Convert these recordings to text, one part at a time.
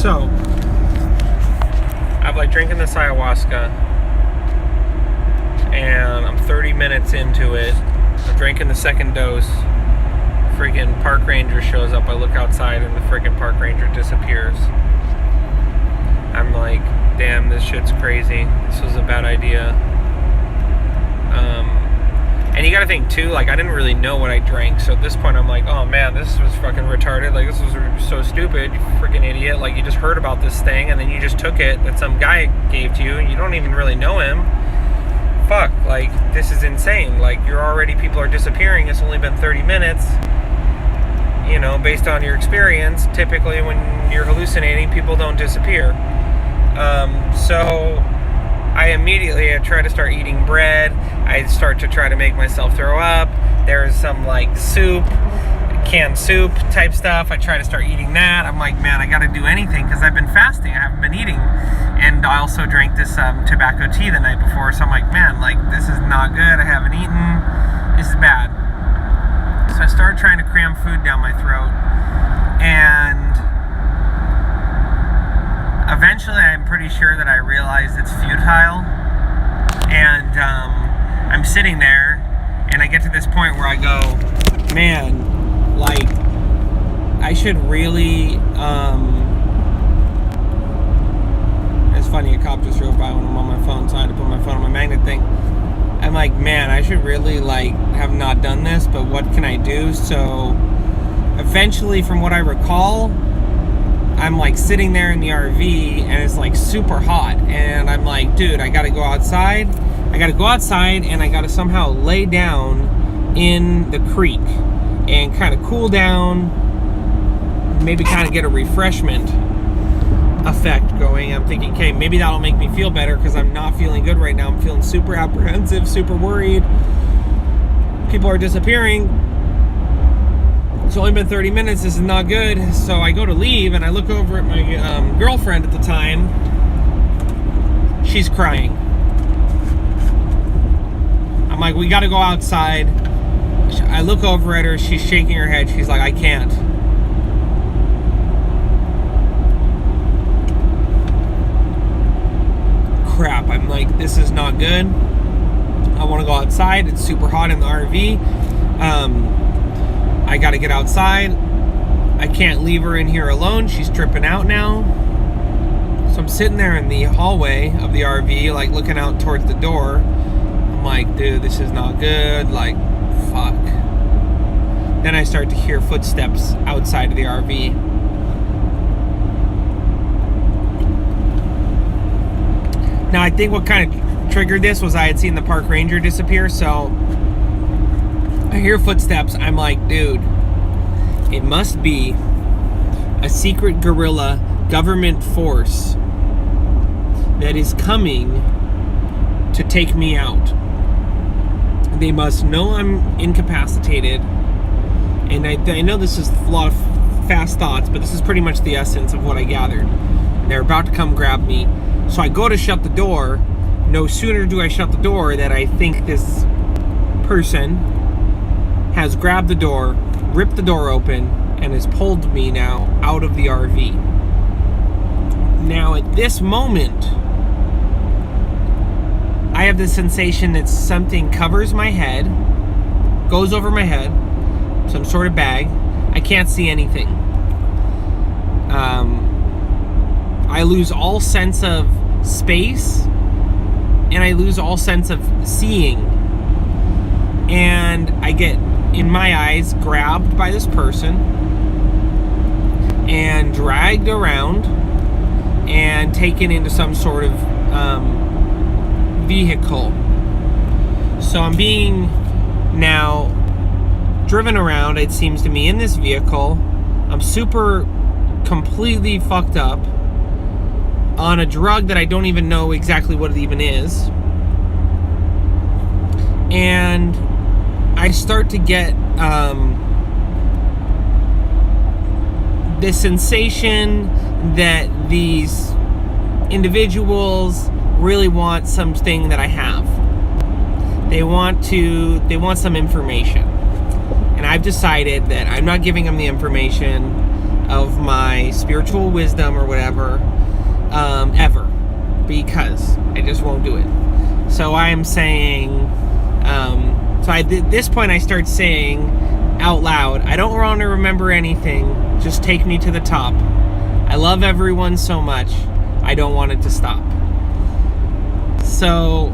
So, I'm like drinking this ayahuasca, and I'm 30 minutes into it. I'm drinking the second dose. Freaking park ranger shows up. I look outside, and the freaking park ranger disappears. I'm like, damn, this shit's crazy. This was a bad idea. And you gotta think too, like, I didn't really know what I drank, so at this point I'm like, oh man, this was fucking retarded, like, this was so stupid, you freaking idiot, like, you just heard about this thing, and then you just took it that some guy gave to you, and you don't even really know him. Fuck, like, this is insane, like, people are disappearing, it's only been 30 minutes, you know, based on your experience, typically when you're hallucinating, people don't disappear. So I try to start eating bread. I start to try to make myself throw up. There's some like soup, canned soup type stuff. I try to start eating that. I'm like, man, I got to do anything because I've been fasting. I haven't been eating. And I also drank this tobacco tea the night before. So I'm like, man, like this is not good. I haven't eaten. This is bad. So I started trying to cram food down my throat. And eventually, I'm pretty sure that I realized it's futile, and I'm sitting there, and I get to this point where I go, man, like, I should really, it's funny, a cop just drove by when I'm on my phone, so I had to put my phone on my magnet thing. I'm like, man, I should really, like, have not done this, but what can I do? So, eventually, from what I recall, I'm like sitting there in the RV and it's like super hot, and I'm like, dude, I gotta go outside and I gotta somehow lay down in the creek and kind of cool down, maybe kind of get a refreshment effect going. I'm thinking, okay, maybe that'll make me feel better because I'm not feeling good right now. I'm feeling super apprehensive, super worried. People are disappearing. It's only been 30 minutes, this is not good. So I go to leave and I look over at my girlfriend at the time. She's crying. I'm like, we gotta go outside. I look over at her, she's shaking her head. She's like, I can't. Crap, I'm like, this is not good. I wanna go outside, it's super hot in the RV. I gotta get outside. I can't leave her in here alone. She's tripping out now. So I'm sitting there in the hallway of the RV, like looking out towards the door. I'm like, dude, this is not good. Like, fuck. Then I start to hear footsteps outside of the RV. Now, I think what kind of triggered this was I had seen the park ranger disappear, so I hear footsteps. I'm like, dude, it must be a secret guerrilla government force that is coming to take me out. They must know I'm incapacitated. And I know this is a lot of fast thoughts, but this is pretty much the essence of what I gathered. They're about to come grab me. So I go to shut the door. No sooner do I shut the door that I think this person has grabbed the door, ripped the door open, and has pulled me now out of the RV. Now, at this moment, I have the sensation that something covers my head, goes over my head, some sort of bag. I can't see anything. I lose all sense of space, and I lose all sense of seeing. And I get, in my eyes, grabbed by this person and dragged around and taken into some sort of vehicle. So I'm being now driven around, it seems to me, in this vehicle. I'm super completely fucked up on a drug that I don't even know exactly what it even is. And I start to get this sensation that these individuals really want something that I have. They want some information. And I've decided that I'm not giving them the information. of my spiritual wisdom or whatever, ever, because I just won't do it. So I am saying, so at this point I start saying out loud, I don't want to remember anything, just take me to the top. I love everyone so much, I don't want it to stop. So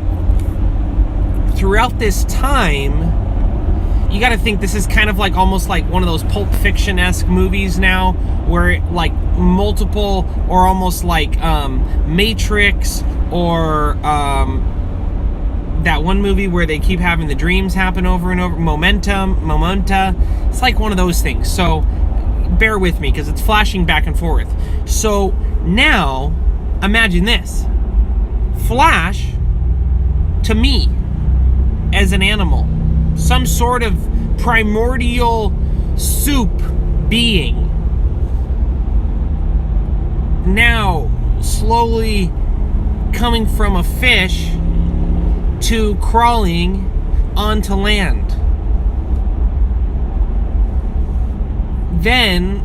throughout this time, you got to think this is kind of like almost like one of those Pulp Fiction-esque movies now, where like multiple, or almost like Matrix, or that one movie where they keep having the dreams happen over and over, Momenta. It's like one of those things. So bear with me because it's flashing back and forth. So now imagine this. Flash to me as an animal, some sort of primordial soup being, now slowly coming from a fish to crawling onto land, then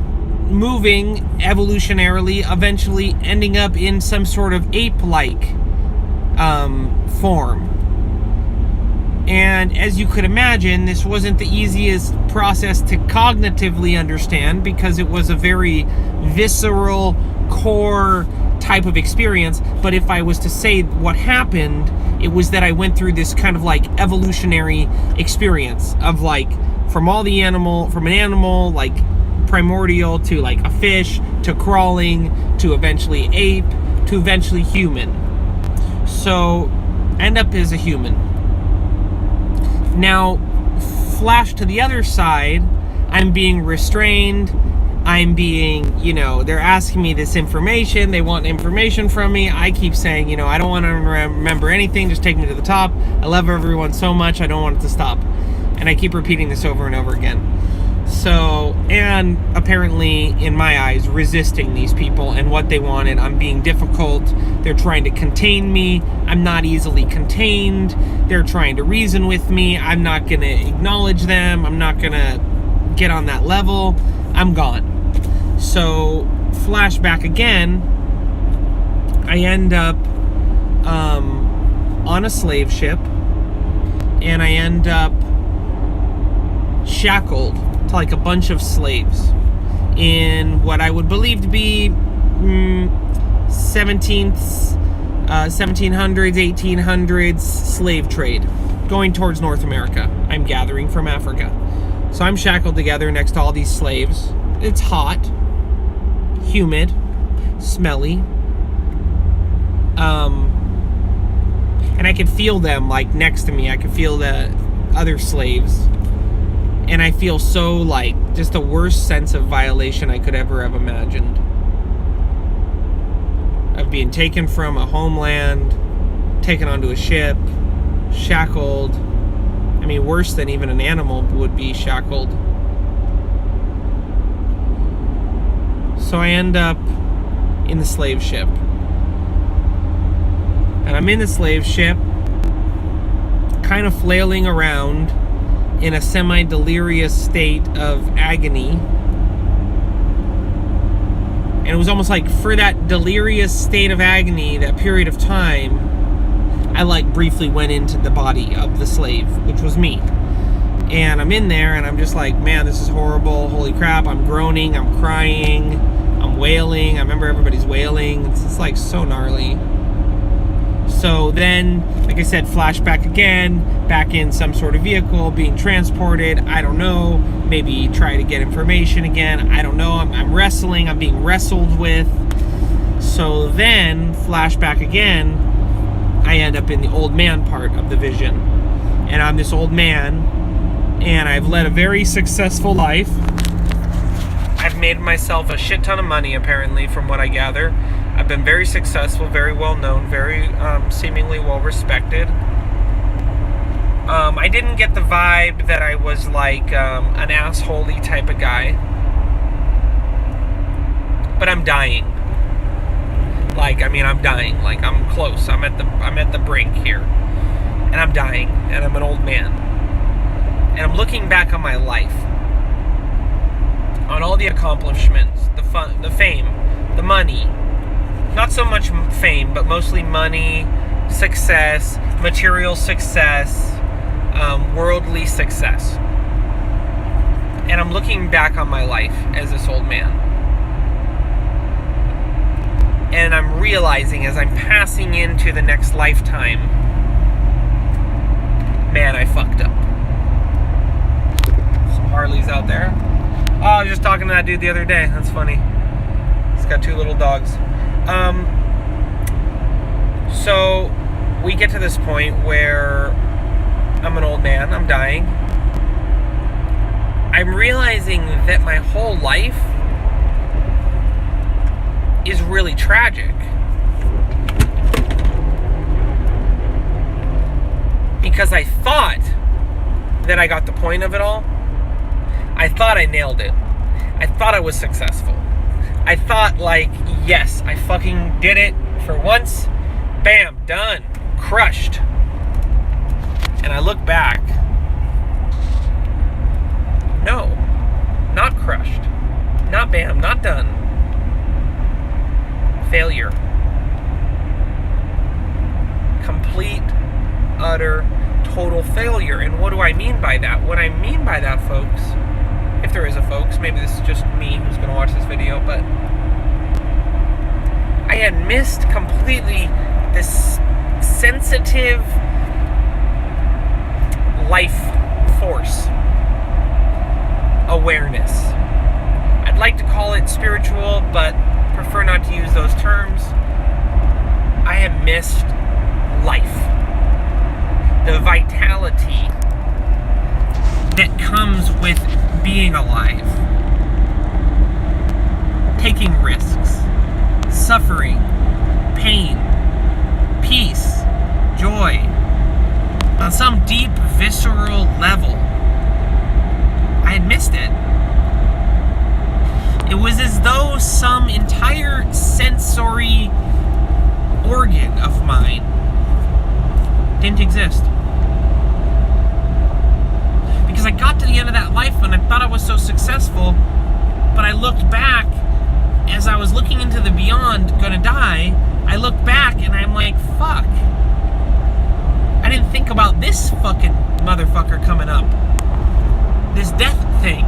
moving evolutionarily, eventually ending up in some sort of ape-like form. And as you could imagine, this wasn't the easiest process to cognitively understand, because it was a very visceral, core type of experience. But if I was to say what happened, it was that I went through this kind of like evolutionary experience of like from an animal like primordial to like a fish to crawling to eventually ape to eventually human. So end up as a human. Now, flash to the other side, I'm being restrained, I'm being, they're asking me this information, they want information from me, I keep saying, I don't want to remember anything, just take me to the top, I love everyone so much, I don't want it to stop. And I keep repeating this over and over again. So, and apparently, in my eyes, resisting these people and what they wanted. I'm being difficult. They're trying to contain me. I'm not easily contained. They're trying to reason with me. I'm not going to acknowledge them. I'm not going to get on that level. I'm gone. So, flashback again. I end up on a slave ship. And I end up shackled to like a bunch of slaves in what I would believe to be 1700s, 1800s slave trade going towards North America. I'm gathering from Africa. So I'm shackled together next to all these slaves. It's hot, humid, smelly. And I could feel them like next to me. I could feel the other slaves. And I feel so like just the worst sense of violation I could ever have imagined. Of being taken from a homeland, taken onto a ship, shackled. I mean, worse than even an animal would be shackled. So I end up in the slave ship. And I'm in the slave ship, kind of flailing around in a semi-delirious state of agony. And it was almost like for that delirious state of agony, that period of time, I like briefly went into the body of the slave, which was me. And I'm in there and I'm just like, man, this is horrible. Holy crap, I'm groaning, I'm crying, I'm wailing. I remember everybody's wailing. It's just like so gnarly. So then, like I said, flashback again, back in some sort of vehicle, being transported, I don't know, maybe try to get information again, I don't know, I'm wrestling, I'm being wrestled with. So then, flashback again, I end up in the old man part of the vision. And I'm this old man, and I've led a very successful life. I've made myself a shit ton of money, apparently, from what I gather. I've been very successful, very well known, very seemingly well respected. I didn't get the vibe that I was like an assholey type of guy. But I'm dying. I'm dying. Like, I'm close. I'm at the brink here. And I'm dying. And I'm an old man. And I'm looking back on my life. on all the accomplishments, the fun, the fame, the money. Not so much fame, but mostly money, success, material success, worldly success. And I'm looking back on my life as this old man. And I'm realizing as I'm passing into the next lifetime, man, I fucked up. Some Harleys out there. Oh, I was just talking to that dude the other day. That's funny. He's got 2 little dogs. So we get to this point where I'm an old man. I'm dying. I'm realizing that my whole life is really tragic. Because I thought that I got the point of it all. I thought I nailed it. I thought I was successful. I thought, like, yes, I fucking did it for once. Bam, done. Crushed. And I look back. No. Not crushed. Not bam, not done. Failure. Complete, utter, total failure. And what do I mean by that? What I mean by that, folks, if there is a folks, maybe this is just me who's going to watch this video, but I had missed completely this sensitive life force awareness. I'd like to call it spiritual, but prefer not to use those terms. I have missed life. The vitality that comes with being alive. Taking risks. Suffering. Pain. Peace. Joy. On some deep, visceral level, I had missed it. It was as though some entire sensory organ of mine didn't exist. Because I got to the end of that life and I thought I was so successful, but I looked back as I was looking into the beyond, gonna die. I looked back and I'm like, fuck. I didn't think about this fucking motherfucker coming up. This death thing.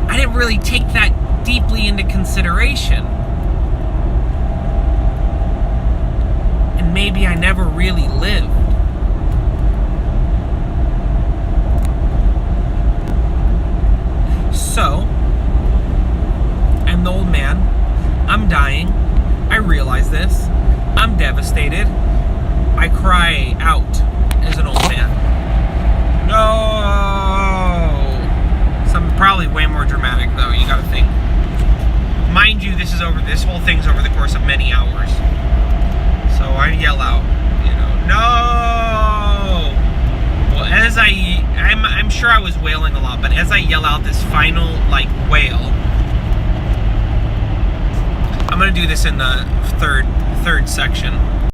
I didn't really take that deeply into consideration. And maybe I never really lived. So, I'm the old man. I'm dying. I realize this. I'm devastated. I cry out as an old man. No! Something probably way more dramatic, though. You gotta think. Mind you, this whole thing's over the course of many hours. So I yell out, no! Well, I'm sure I was wailing a lot, but as I yell out this final, wail, I'm gonna do this in the third section.